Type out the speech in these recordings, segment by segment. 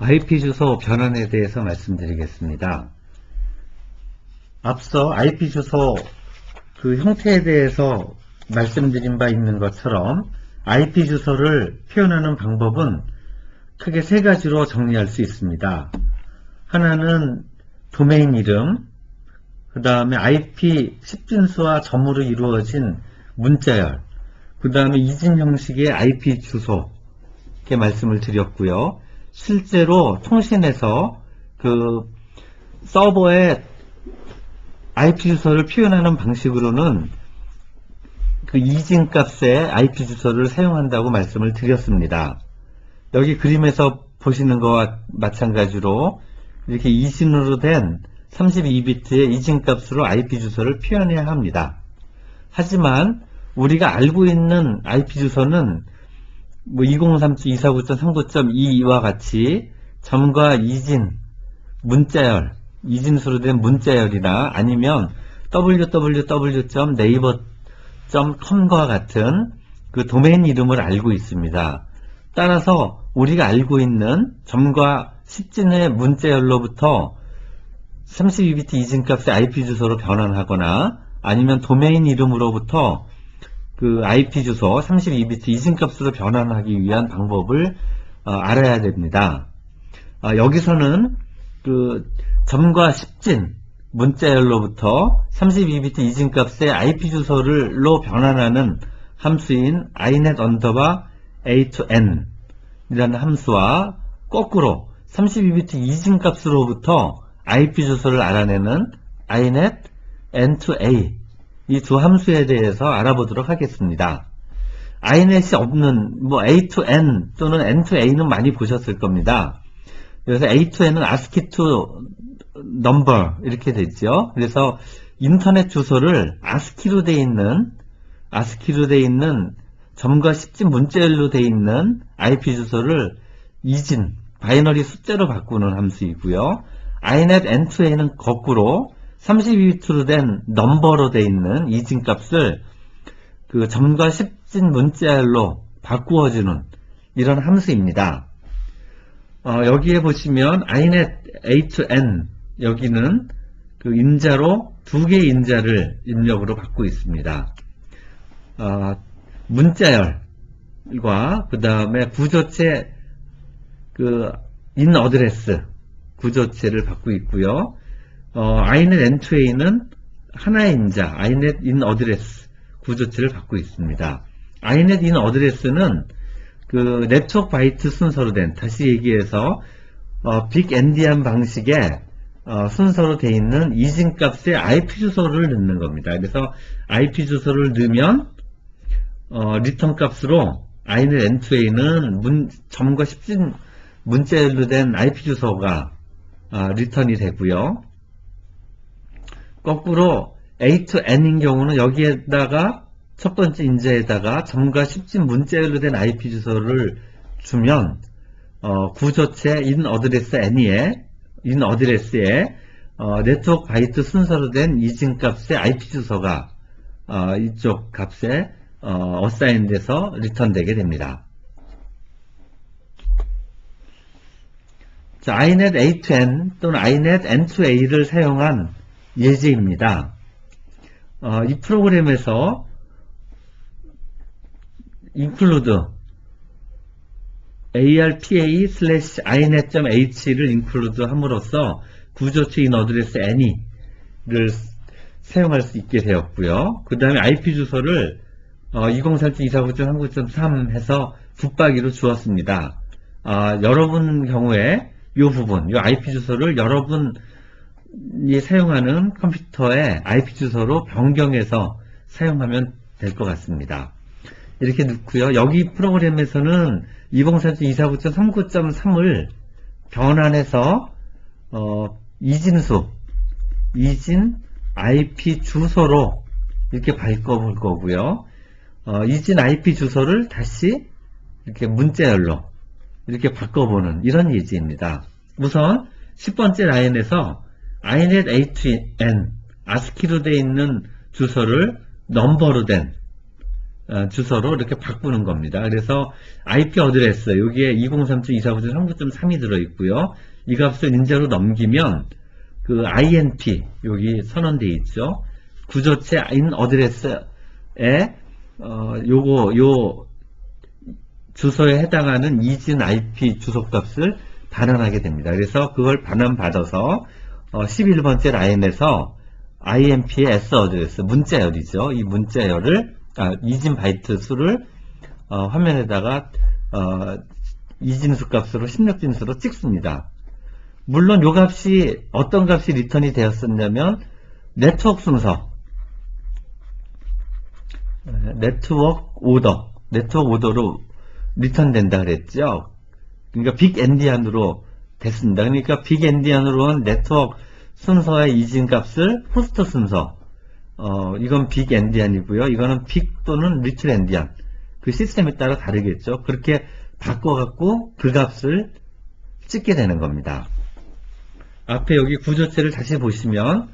IP 주소 변환에 대해서 말씀드리겠습니다. 앞서 IP 주소 그 형태에 대해서 말씀드린 바 있는 것처럼 IP 주소를 표현하는 방법은 크게 세 가지로 정리할 수 있습니다. 하나는 도메인 이름, 그 다음에 IP 10진수와 점으로 이루어진 문자열, 그 다음에 이진 형식의 IP 주소 이렇게 말씀을 드렸고요. 실제로 통신에서 그 서버에 IP 주소를 표현하는 방식으로는 그 이진 값의 IP 주소를 사용한다고 말씀을 드렸습니다. 여기 그림에서 보시는 것과 마찬가지로 이렇게 이진으로 된 32비트의 이진 값으로 IP 주소를 표현해야 합니다. 하지만 우리가 알고 있는 IP 주소는 2037.249.39.22와 같이 점과 이진, 문자열, 이진수로 된 문자열이나 아니면 www.naver.com과 같은 그 도메인 이름을 알고 있습니다. 따라서 우리가 알고 있는 점과 10진의 문자열로부터 32비트 이진값의 IP 주소로 변환하거나 아니면 도메인 이름으로부터 그 IP 주소 32비트 이진값으로 변환하기 위한 방법을 알아야 됩니다. 여기서는 그 점과 10진 문자열로부터 32비트 이진값의 IP 주소로 변환하는 함수인 inet_a to n 이라는 함수와 거꾸로 32비트 이진값으로부터 IP 주소를 알아내는 inet n to a 이 두 함수에 대해서 알아보도록 하겠습니다. inet이 없는 a to n 또는 n to a는 많이 보셨을 겁니다. 그래서 a to n은 ASCII to number 이렇게 되죠. 그래서 인터넷 주소를 ASCII로 되어 있는 점과 10진 문자열로 되어 있는 IP 주소를 이진 바이너리 숫자로 바꾸는 함수이고요. inet n to a는 거꾸로 32비트로 된 넘버로 되어 있는 이진 값을 그 점과 10진 문자열로 바꾸어주는 이런 함수입니다. 여기에 보시면 inet a to n 여기는 그 인자로 두 개의 인자를 입력으로 받고 있습니다. 문자열과 그 다음에 구조체 그 in 어드레스 구조체를 받고 있고요. inet n to a는 하나의 인자 inet in 어드레스 구조체를 받고 있습니다. inet in 어드레스는 그 네트워크 바이트 순서로 된, 다시 얘기해서 빅엔디안 방식의 순서로 되어 있는 이진 값의 IP 주소를 넣는 겁니다. 그래서 IP 주소를 넣으면 리턴 값으로 inet n to a는 점과 10진 문자열로 된 IP 주소가 리턴이 되고요. 거꾸로 a to n인 경우는 여기에다가 첫 번째 인자에다가 점과 10진 문자열로 된 IP 주소를 주면 구조체 in 어드레스에 네트워크 바이트 순서로 된 이진 값의 IP 주소가 이쪽 값에 어사인 돼서 리턴되게 됩니다. 자, inet a to n 또는 inet n to a를 사용한 예제입니다. 이 프로그램에서 include arpa/inet.h를 include 함으로써 구조체 in 어드레스 any를 사용할 수 있게 되었고요. 그 다음에 IP 주소를 2047.249.39.3 해서 붙박이로 주었습니다. 여러분 경우에 이 부분, 이 IP 주소를 여러분이 사용하는 컴퓨터의 IP 주소로 변경해서 사용하면 될 것 같습니다. 이렇게 넣고요. 여기 프로그램에서는 2047.249.39.3을 변환해서 이진 IP 주소로 이렇게 바꿔볼 거고요. 이진 IP 주소를 다시 이렇게 문자열로 이렇게 바꿔보는 이런 예제입니다. 우선 10번째 라인에서 inet a to n ASCII로 되어 있는 주소를 넘버로 된 주소로 이렇게 바꾸는 겁니다. 그래서 IP 어드레스 여기에 203.249.39.3이 들어있고요. 이 값을 인제로 넘기면 그 INP 여기 선언되어 있죠. 구조체 인 어드레스에 요 주소에 해당하는 이진 IP 주소값을 반환하게 됩니다. 그래서 그걸 반환받아서 11번째 라인에서 INP의 S 어드레스 문자열이죠. 이 문자열을 이진 바이트 수를 화면에다가 이진수 값으로 16진수로 찍습니다. 물론 요 값이 어떤 값이 리턴이 되었었냐면 네트워크 순서, 네트워크 오더로 리턴된다 그랬죠. 그러니까 빅 엔디안으로 됐습니다. 그러니까 빅 엔디안으로는 네트워크 순서의 이진 값을 호스트 순서, 이건 빅 엔디안이고요. 이거는 빅 또는 리틀 엔디안. 그 시스템에 따라 다르겠죠. 그렇게 바꿔갖고 그 값을 찍게 되는 겁니다. 앞에 여기 구조체를 다시 보시면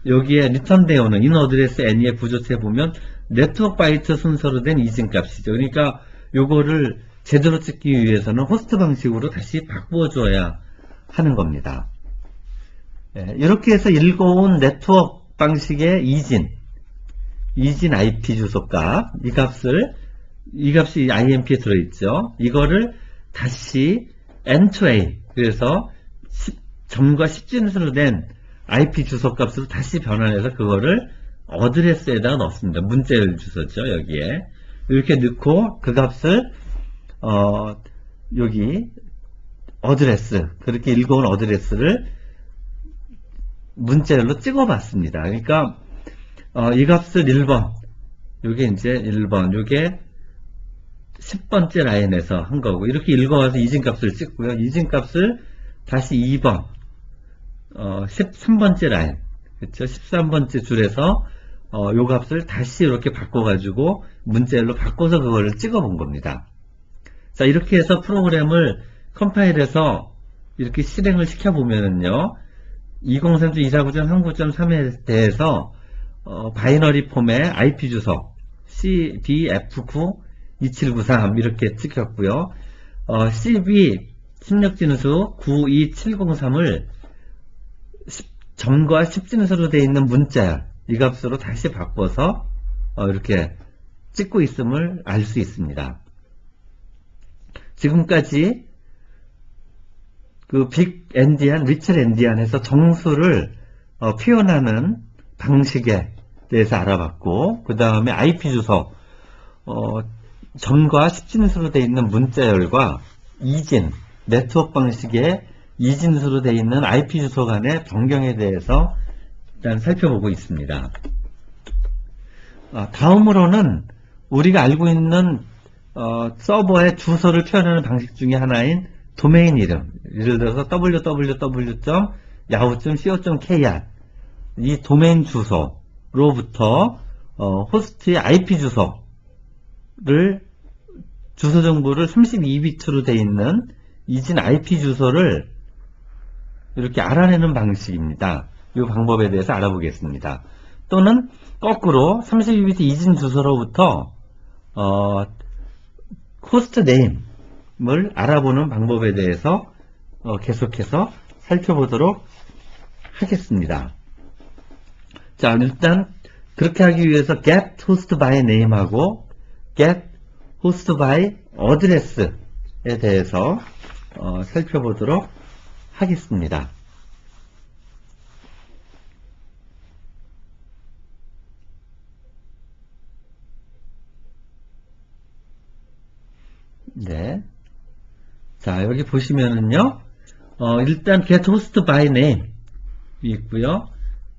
여기에 리턴되어 오는 인 어드레스 N의 구조체 보면 네트워크 바이트 순서로 된 이진 값이죠. 그러니까 요거를 제대로 찍기 위해서는 호스트 방식으로 다시 바꾸어 줘야 하는 겁니다. 이렇게 해서 읽어온 네트워크 방식의 이진 IP 주소값, 이 값이 INP에 들어있죠. 이거를 다시 N2A, 그래서 점과 10진수로 된 IP 주소값으로 다시 변환해서 그거를 어드레스에다가 넣습니다. 문자열 주소죠, 여기에. 이렇게 넣고 그 값을 여기 어드레스, 그렇게 읽어온 어드레스를 문자열로 찍어봤습니다. 그러니까 이 값을 1번, 요게 이제 1번, 요게 10번째 라인에서 한 거고, 이렇게 읽어와서 이진값을 찍고요. 이진값을 다시 2번, 13번째 라인, 그쵸? 13번째 줄에서 요 값을 다시 이렇게 바꿔가지고 문자열로 바꿔서 그거를 찍어본 겁니다. 자, 이렇게 해서 프로그램을 컴파일해서 이렇게 실행을 시켜보면은요, 203.249.39.3에 대해서 바이너리 폼의 IP 주소 CBF92793 이렇게 찍혔고요. CB 16진수 92703을 점과 10진수로 되어 있는 문자열 이 값으로 다시 바꿔서 이렇게 찍고 있음을 알 수 있습니다. 지금까지 그 빅 엔디안, 리틀 엔디안 해서 정수를 표현하는 방식에 대해서 알아봤고, 그 다음에 IP 주소, 점과 10진수로 되어 있는 문자열과 이진, 네트워크 방식의 이진수로 되어 있는 IP 주소 간의 변경에 대해서 일단 살펴보고 있습니다. 다음으로는 우리가 알고 있는 서버의 주소를 표현하는 방식 중에 하나인 도메인 이름, 예를 들어서 www.yahoo.co.kr 이 도메인 주소로부터 호스트의 IP 주소를 주소 정보를 32비트로 되어 있는 이진 IP 주소를 이렇게 알아내는 방식입니다. 이 방법에 대해서 알아보겠습니다. 또는 거꾸로 32비트 이진 주소로부터 호스트 네임을 알아보는 방법에 대해서 계속해서 살펴보도록 하겠습니다. 자, 일단 그렇게 하기 위해서 get host by name하고 get host by address에 대해서 살펴보도록 하겠습니다. 네. 자, 여기 보시면은요, 일단 get host by name 있고요.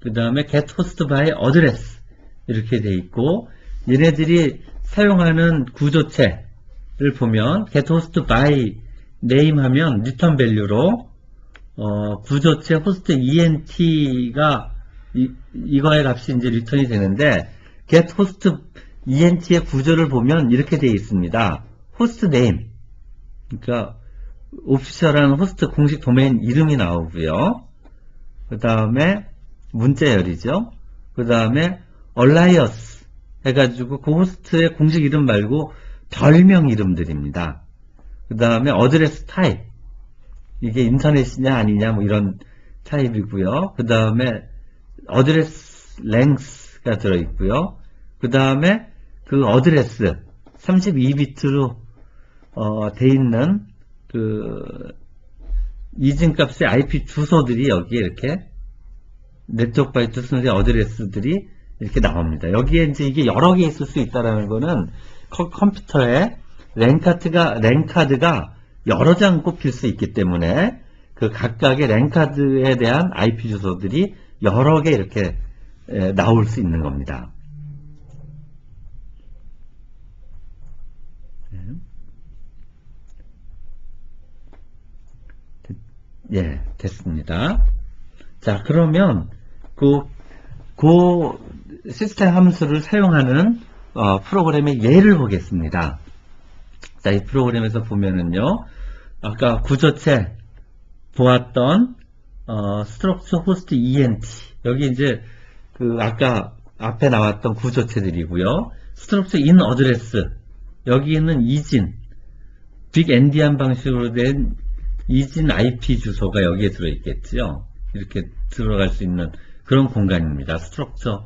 그 다음에 get host by address 이렇게 돼 있고, 얘네들이 사용하는 구조체를 보면 get host by name 하면 return value로 구조체 host ent가 이거의 값이 이제 리턴이 되는데, get host ent의 구조를 보면 이렇게 되어 있습니다. 호스트 네임, 그러니까 오피셜한 호스트 공식 도메인 이름이 나오고요. 그 다음에 문자열이죠. 그 다음에 얼라이어스 해가지고 그 호스트의 공식 이름 말고 별명 이름들입니다. 그 다음에 어드레스 타입. 이게 인터넷이냐 아니냐 뭐 이런 타입이고요. 그 다음에 어드레스 랭스가 들어있고요. 그 다음에 그 어드레스 32비트로 돼 있는 그 이진값의 IP 주소들이 여기에 이렇게 네트워크 바이트 순서의 어드레스들이 이렇게 나옵니다. 여기에 이제 이게 여러 개 있을 수 있다라는 거는 컴퓨터에 랜카드가 여러 장 꼽힐 수 있기 때문에 그 각각의 랜카드에 대한 IP 주소들이 여러 개 이렇게 나올 수 있는 겁니다. 예, 됐습니다. 자, 그러면 그 시스템 함수를 사용하는 프로그램의 예를 보겠습니다. 자, 이 프로그램에서 보면은요, 아까 구조체 보았던 structure host ent 여기 이제 그 아까 앞에 나왔던 구조체들이고요. structure in address 여기는 이진 빅 엔디안 방식으로 된 이진 IP 주소가 여기에 들어있겠죠. 이렇게 들어갈 수 있는 그런 공간입니다. structure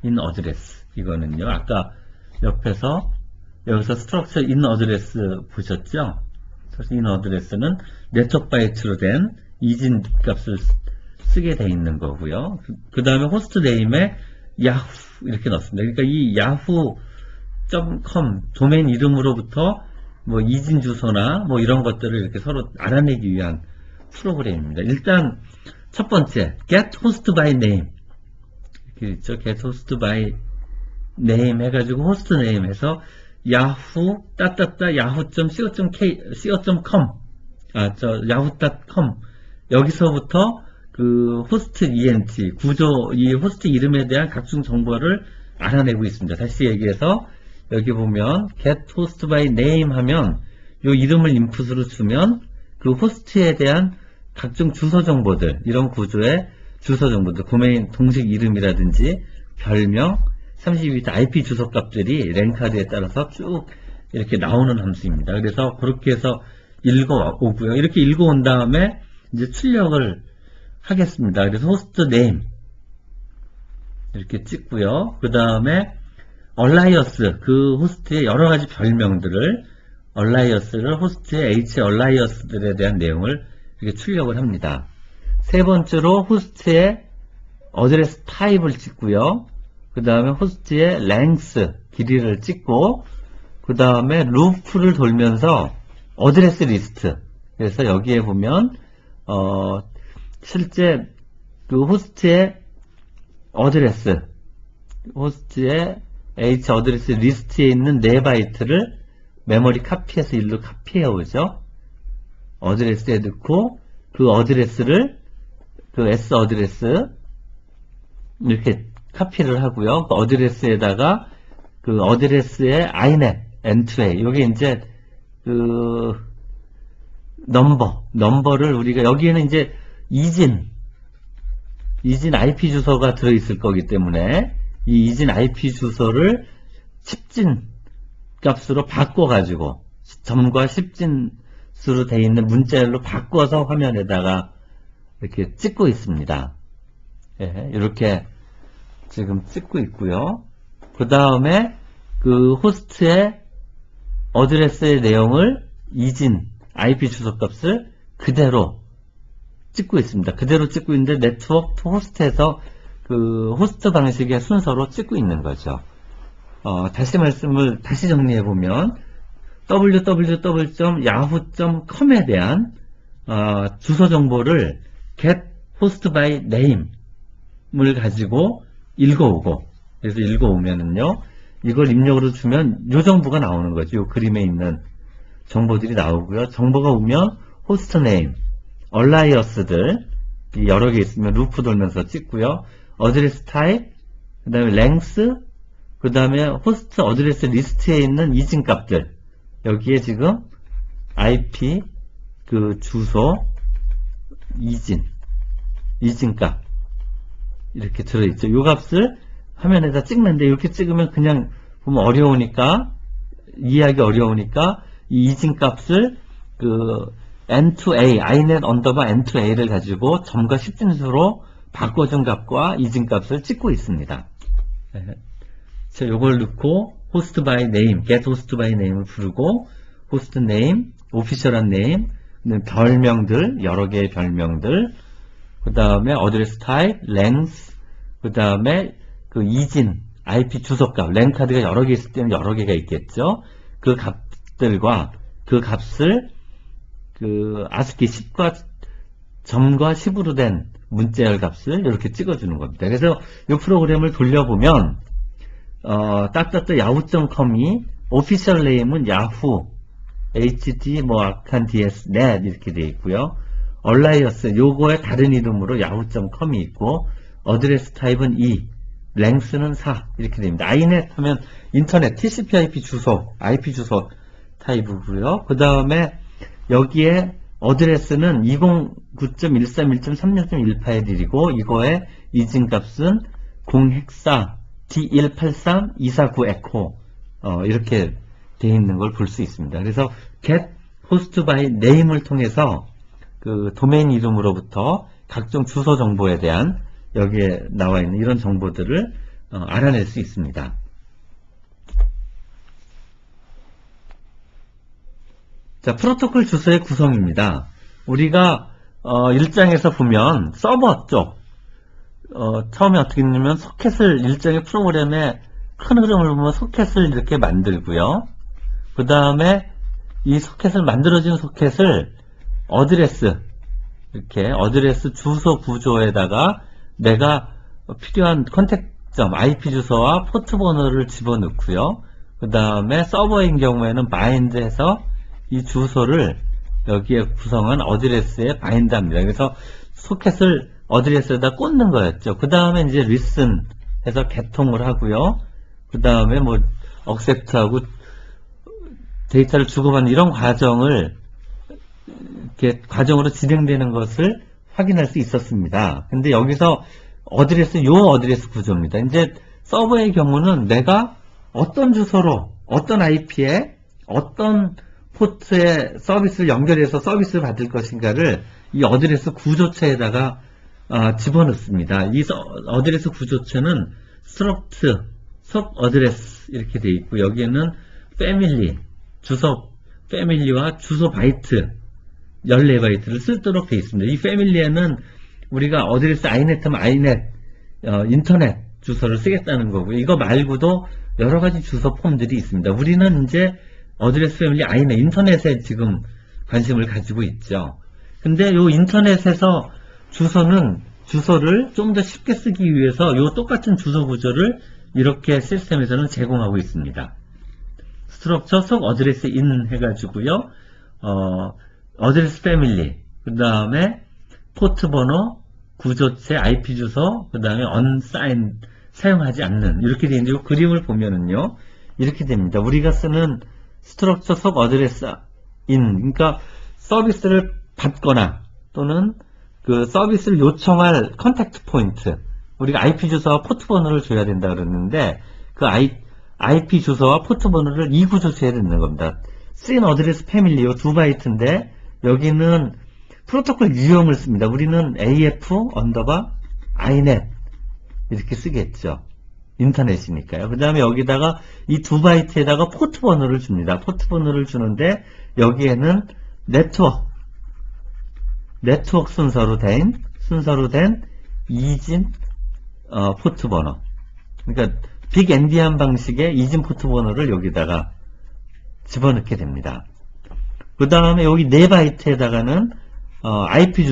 in address 이거는요. 아까 옆에서 여기서 structure in address 보셨죠? in address는 네트워크 바이트로 된 이진 값을 쓰게 돼 있는 거고요. 그 다음에 호스트 네임에 야후 이렇게 넣습니다. 그러니까 이 yahoo.com 도메인 이름으로부터 뭐 이진 주소나 뭐 이런 것들을 이렇게 서로 알아내기 위한 프로그램입니다. 일단 첫 번째 get host by name 이렇게 있죠. get host by name 해가지고 호스트 네임 해서 yahoo yahoo.co.com yahoo.com 여기서부터 그 호스트 ent 구조 이 호스트 이름에 대한 각종 정보를 알아내고 있습니다. 다시 얘기해서 여기 보면 get host by name 하면 요 이름을 인풋으로 주면 그 호스트에 대한 각종 주소 정보들 이런 구조의 주소 정보들 도메인 동식 이름이라든지 별명 32비트 IP 주소 값들이 랜카드에 따라서 쭉 이렇게 나오는 함수입니다. 그래서 그렇게 해서 읽어오고요. 이렇게 읽어온 다음에 이제 출력을 하겠습니다. 그래서 호스트 네임 이렇게 찍고요. 그 다음에 얼라이어스 그 호스트의 여러 가지 별명들을 얼라이어스를 호스트의 H 얼라이어스들에 대한 내용을 이렇게 출력을 합니다. 세 번째로 호스트의 어드레스 타입을 찍고요. 그 다음에 호스트의 랭스 길이를 찍고 그 다음에 루프를 돌면서 어드레스 리스트 그래서 여기에 보면 실제 그 호스트의 어드레스 호스트의 H 어드레스 리스트에 있는 4바이트를 메모리 카피해서 일로 카피해 오죠. 어드레스에 넣고 그 어드레스를 그 S 어드레스 이렇게 카피를 하고요. 그 어드레스에다가 그 어드레스의 inet, n2a 요게 이제 그 넘버를 우리가 여기에는 이제 이진 IP 주소가 들어있을 거기 때문에 이 이진 IP 주소를 10진 값으로 바꿔가지고 점과 10진수로 되어 있는 문자열로 바꿔서 화면에다가 이렇게 찍고 있습니다. 예, 이렇게 지금 찍고 있고요. 그 다음에 그 호스트의 어드레스의 내용을 이진 IP 주소 값을 그대로 찍고 있습니다. 그대로 찍고 있는데 네트워크 투 호스트에서 그 호스트 방식의 순서로 찍고 있는 거죠. 다시 정리해 보면 www.yahoo.com에 대한 주소 정보를 get host by name을 가지고 읽어오고 그래서 읽어오면은요 이걸 입력으로 주면 요 정보가 나오는 거죠. 요 그림에 있는 정보들이 나오고요. 정보가 오면 호스트 네임, 얼라이어스들 여러 개 있으면 루프 돌면서 찍고요. 어드레스 타입, 그 다음에 랭스, 그 다음에 호스트 어드레스 리스트에 있는 이진 값들 여기에 지금 IP 그 주소 이진 값 이렇게 들어있죠. 이 값을 화면에다 찍는데 이렇게 찍으면 그냥 보면 어려우니까 이해하기 어려우니까 이 이진 값을 그 n2a, inet 언더바 n2a를 가지고 점과 10진수로 바꿔준 값과 이진 값을 찍고 있습니다. 자, 요걸 넣고 host by name, get host by name을 부르고 host name, 오피셜한 name, 별명들, 여러 개의 별명들, 그 다음에 address type, length, 그 다음에 그 이진, IP 주소값, 랜카드가 여러 개 있을 때는 여러 개가 있겠죠. 그 값들과 그 값을 그 ASCII 10과 점과 10으로 된 문자열 값을 이렇게 찍어주는 겁니다. 그래서 이 프로그램을 돌려보면 야후.com이 오피셜 네임은 야후, hd 아칸 ds net 이렇게 되어 있고요. 얼라이어스 요거의 다른 이름으로 야후.com이 있고 어드레스 타입은 2, 랭스는 4 이렇게 됩니다. inet 하면 인터넷 TCP/IP 주소, IP 주소 타입이고요. 그 다음에 여기에 어드레스는 209.131.36.1파일이고 이거의 이진 값은 0헥사 D183249 에코 이렇게 되어 있는 걸 볼 수 있습니다. 그래서 get host by name을 통해서 그 도메인 이름으로부터 각종 주소 정보에 대한 여기에 나와 있는 이런 정보들을 알아낼 수 있습니다. 자, 프로토콜 주소의 구성입니다. 우리가 1장에서 보면 서버 쪽 처음에 어떻게 했냐면 소켓을 일정의 프로그램의 큰 흐름을 보면 소켓을 이렇게 만들고요. 그 다음에 이 소켓을 만들어진 소켓을 어드레스 이렇게 어드레스 주소 구조에다가 내가 필요한 컨택점 IP 주소와 포트 번호를 집어넣고요. 그 다음에 서버인 경우에는 바인드해서 이 주소를 여기에 구성한 어드레스에 바인드합니다. 그래서 소켓을 어드레스에다 꽂는 거였죠. 그 다음에 이제 listen 해서 개통을 하고요. 그 다음에 뭐 accept하고 데이터를 주고받는 이런 과정을 이렇게 과정으로 진행되는 것을 확인할 수 있었습니다. 근데 여기서 어드레스, 요 어드레스 구조입니다. 이제 서버의 경우는 내가 어떤 주소로, 어떤 IP에, 어떤 포트에 서비스를 연결해서 서비스를 받을 것인가를 이 어드레스 구조체에다가 집어넣습니다. 이 어드레스 구조체는 struct, sub address 이렇게 되어 있고 여기에는 family, 주소 family와 주소 바이트 14바이트를 쓰도록 되어 있습니다. 이 family에는 우리가 어드레스 inet 하면 inet 인터넷 주소를 쓰겠다는 거고요. 이거 말고도 여러 가지 주소 폼들이 있습니다. 우리는 이제 어드레스 패밀리 inet 인터넷에 지금 관심을 가지고 있죠. 근데 이 인터넷에서 주소를 좀 더 쉽게 쓰기 위해서 이 똑같은 주소 구조를 이렇게 시스템에서는 제공하고 있습니다. 스트럭처 속 어드레스 인 해가지고요. 어드레스 패밀리 그 다음에 포트 번호 구조체 IP 주소 그 다음에 unsigned 사용하지 않는 이렇게 되어 있는데 이 그림을 보면은요 이렇게 됩니다. 우리가 쓰는 스트럭처 속 어드레스 인 그러니까 서비스를 받거나 또는 그 서비스를 요청할 컨택트 포인트 우리가 IP 주소와 포트 번호를 줘야 된다 그러는데 그 IP 주소와 포트 번호를 이 구조체에 넣는 겁니다. 쓰인 어드레스 패밀리요 2바이트인데 여기는 프로토콜 유형을 씁니다. 우리는 AF 언더바 inet 이렇게 쓰겠죠. 인터넷이니까요. 그 다음에 여기다가 이 2바이트에다가 포트 번호를 줍니다. 포트 번호를 주는데 여기에는 네트워크 순서로 된 이진 포트 번호 그러니까 빅 엔디안 방식의 이진 포트 번호를 여기다가 집어넣게 됩니다. 그 다음에 여기 4바이트에다가는 IP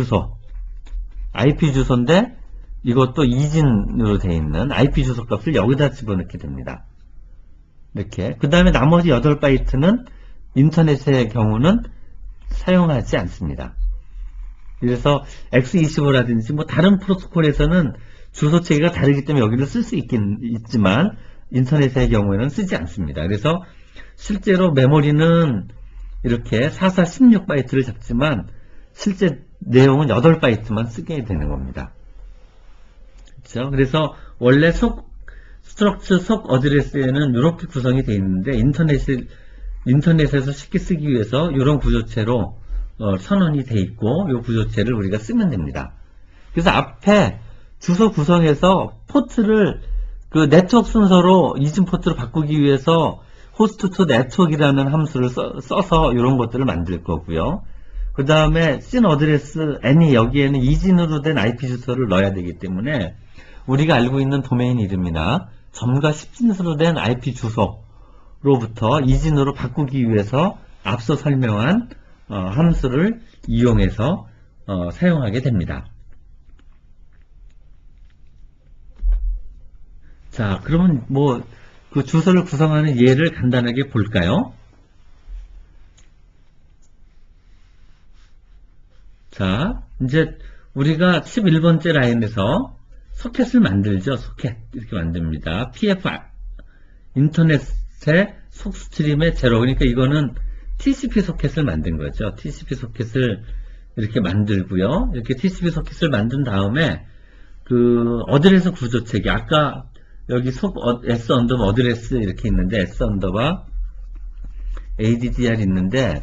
주소인데 이것도 이진으로 되어 있는 IP 주소 값을 여기다 집어넣게 됩니다. 이렇게. 그 다음에 나머지 8바이트는 인터넷의 경우는 사용하지 않습니다. 그래서 X25라든지 뭐 다른 프로토콜에서는 주소 체계가 다르기 때문에 여기를 쓸 수 있긴 있지만 인터넷의 경우에는 쓰지 않습니다. 그래서 실제로 메모리는 이렇게 16바이트를 잡지만 실제 내용은 8바이트만 쓰게 되는 겁니다. 그렇죠? 그래서 원래 스트럭처 속 어드레스에는 이렇게 구성이 되어 있는데 인터넷에서 쉽게 쓰기 위해서 이런 구조체로 선언이 되어 있고 이 구조체를 우리가 쓰면 됩니다. 그래서 앞에 주소 구성에서 포트를 그 네트워크 순서로 이진 포트로 바꾸기 위해서 호스트 투 네트워크이라는 함수를 써서 이런 것들을 만들 거고요. 그 다음에 씬 어드레스 n이 여기에는 이진으로 된 IP 주소를 넣어야 되기 때문에 우리가 알고 있는 도메인 이름이나 점과 10진수로 된 IP 주소로부터 이진으로 바꾸기 위해서 앞서 설명한 함수를 이용해서 사용하게 됩니다. 자, 그러면 그 주소를 구성하는 예를 간단하게 볼까요? 자, 이제 우리가 11번째 라인에서 소켓을 만들죠. 소켓 이렇게 만듭니다. PF 인터넷의 속스트림의 제로, 그러니까 이거는 TCP 소켓을 만든 거죠. TCP 소켓을 이렇게 만들고요. 이렇게 TCP 소켓을 만든 다음에 그 어드레스 구조체계, 아까 여기 S 언더바 어드레스 이렇게 있는데 S 언더바 ADDR 있는데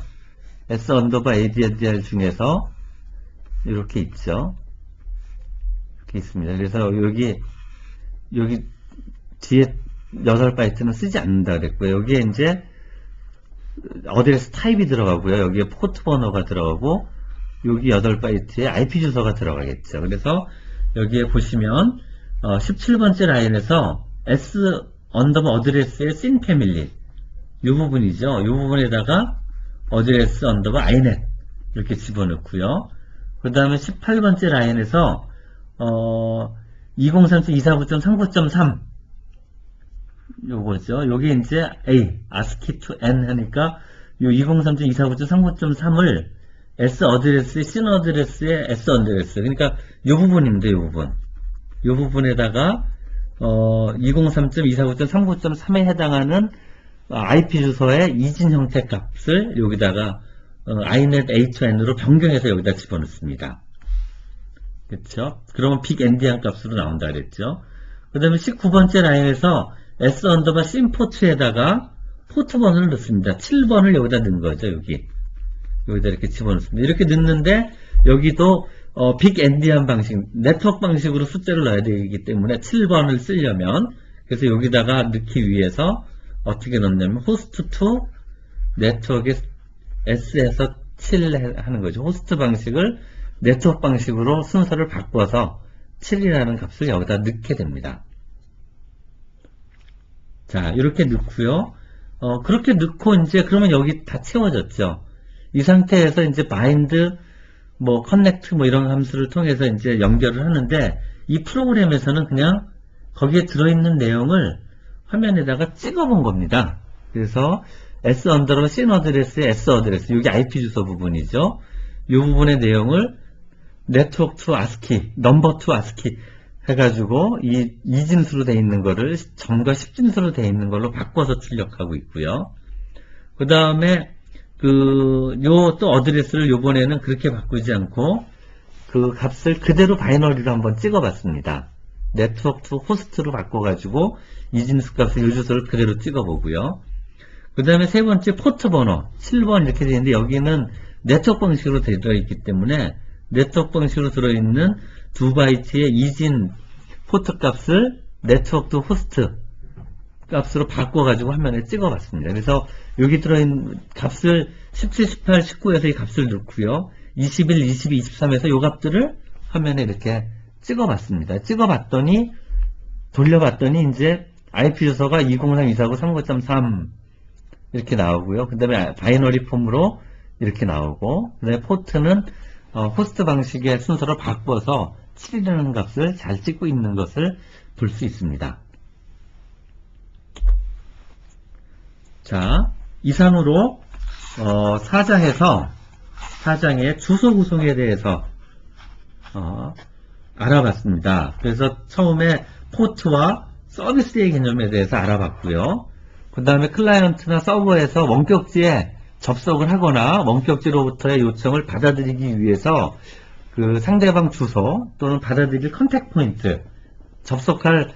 S 언더바 ADDR 중에서 이렇게 있죠. 이렇게 있습니다. 그래서 여기 뒤에 8바이트는 쓰지 않는다 그랬고요. 여기에 이제 어드레스 타입이 들어가고요. 여기에 포트 번호가 들어가고 여기 8바이트에 IP 주소가 들어가겠죠. 그래서 여기에 보시면 17번째 라인에서 S 언더바 어드레스의 씬 패밀리 이 부분이죠. 이 부분에다가 어드레스 언더바 inet 이렇게 집어넣고요. 그 다음에 18번째 라인에서 2037.249.39.3 요거죠. 요게 이제 A, ASCII to N 하니까 요 2037.249.39.3을 S 어드레스의 씬 어드레스의 S 어드레스, 그러니까 요 부분입니다. 요 부분. 요 부분에다가 203.249.39.3에 해당하는 IP 주소의 이진 형태 값을 여기다가 inet A2N으로 변경해서 여기다 집어넣습니다. 그렇죠? 그러면 빅 엔디안 값으로 나온다 그랬죠. 그 다음에 19번째 라인에서 S 언더바 씬 포트에다가 포트 번호를 넣습니다. 7번을 여기다 넣은 거죠. 여기다 이렇게 집어넣습니다. 이렇게 넣는데 여기도 빅 엔디안 방식, 네트워크 방식으로 숫자를 넣어야 되기 때문에 7번을 쓰려면, 그래서 여기다가 넣기 위해서 어떻게 넣냐면 호스트 투 네트워크에 S에서 7 하는 거죠. 호스트 방식을 네트워크 방식으로 순서를 바꿔서 7이라는 값을 여기다 넣게 됩니다. 자, 이렇게 넣고요. 그렇게 넣고 이제 그러면 여기 다 채워졌죠. 이 상태에서 이제 bind, connect 이런 함수를 통해서 이제 연결을 하는데 이 프로그램에서는 그냥 거기에 들어있는 내용을 화면에다가 찍어본 겁니다. 그래서 S 언더바 씬 어드레스의 S 어드레스, 여기 IP 주소 부분이죠. 이 부분의 내용을 네트워크 투 ASCII, 넘버 투 ASCII 해가지고 이 2진수로 되어 있는 거를 점과 10진수로 되어 있는 걸로 바꿔서 출력하고 있고요. 그 다음에 요 또 어드레스를 요번에는 그렇게 바꾸지 않고 그 값을 그대로 바이너리로 한번 찍어봤습니다. 네트워크 투 호스트로 바꿔가지고 이진수 값을 요 주소를 그대로 찍어보고요. 그 다음에 세 번째 포트 번호 7번 이렇게 되어 있는데 여기는 네트워크 방식으로 들어있기 때문에 네트워크 방식으로 들어있는 2바이트의 이진 포트 값을 네트워크 투 호스트 값으로 바꿔가지고 화면에 찍어봤습니다. 그래서 여기 들어있는 값을 17, 18, 19에서 이 값을 넣고요. 21, 22, 23에서 이 값들을 화면에 이렇게 찍어봤습니다. 찍어봤더니 돌려봤더니 이제 IP 주소가 203.249.39.3 이렇게 나오고요. 그 다음에 바이너리 폼으로 이렇게 나오고, 그 다음에 포트는 호스트 방식의 순서로 바꿔서 7이라는 값을 잘 찍고 있는 것을 볼 수 있습니다. 자, 이상으로 4장의 주소 구성에 대해서 알아봤습니다. 그래서 처음에 포트와 서비스의 개념에 대해서 알아봤고요. 그 다음에 클라이언트나 서버에서 원격지에 접속을 하거나 원격지로부터의 요청을 받아들이기 위해서 그 상대방 주소 또는 받아들일 컨택 포인트, 접속할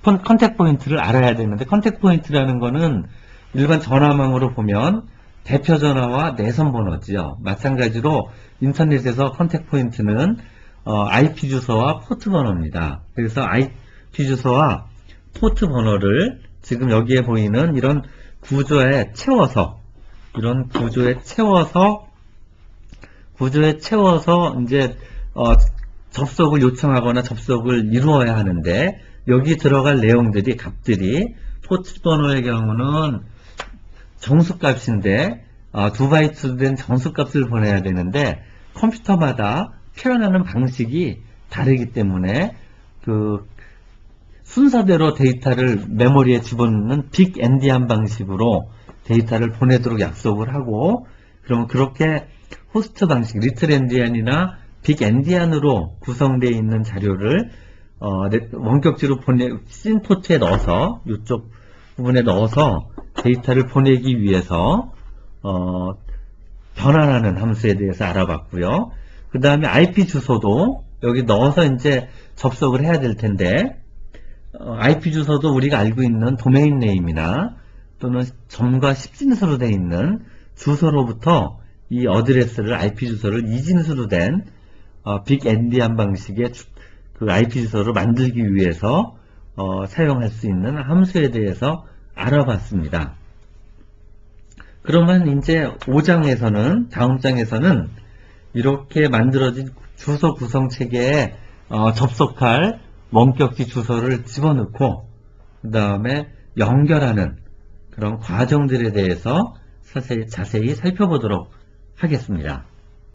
컨택 포인트를 알아야 되는데, 컨택 포인트라는 거는 일반 전화망으로 보면 대표 전화와 내선 번호지요. 마찬가지로 인터넷에서 컨택 포인트는 IP 주소와 포트 번호입니다. 그래서 IP 주소와 포트 번호를 지금 여기에 보이는 이런 구조에 채워서, 이제 접속을 요청하거나 접속을 이루어야 하는데, 여기 들어갈 내용들이, 값들이, 포트 번호의 경우는 정수값인데 2바이트 된 정수값을 보내야 되는데, 컴퓨터마다 표현하는 방식이 다르기 때문에 그 순서대로 데이터를 메모리에 집어넣는 빅 엔디안 방식으로 데이터를 보내도록 약속을 하고, 그러면 그렇게 호스트 방식, 리틀 엔디안이나 빅 엔디안으로 구성되어 있는 자료를 원격지로 씬 포트에 넣어서, 이쪽 부분에 넣어서 데이터를 보내기 위해서 변환하는 함수에 대해서 알아봤고요. 그 다음에 IP 주소도 여기 넣어서 이제 접속을 해야 될 텐데, IP 주소도 우리가 알고 있는 도메인 네임이나 또는 점과 10진수로 되어 있는 주소로부터 이 어드레스를, IP 주소를 2진수로 된 빅 엔디안 방식의 그 IP 주소를 만들기 위해서 사용할 수 있는 함수에 대해서 알아봤습니다. 그러면 이제 5장에서는, 다음 장에서는 이렇게 만들어진 주소 구성 체계에 접속할 원격지 주소를 집어넣고 그 다음에 연결하는 그런 과정들에 대해서 자세히 살펴보도록 하겠습니다.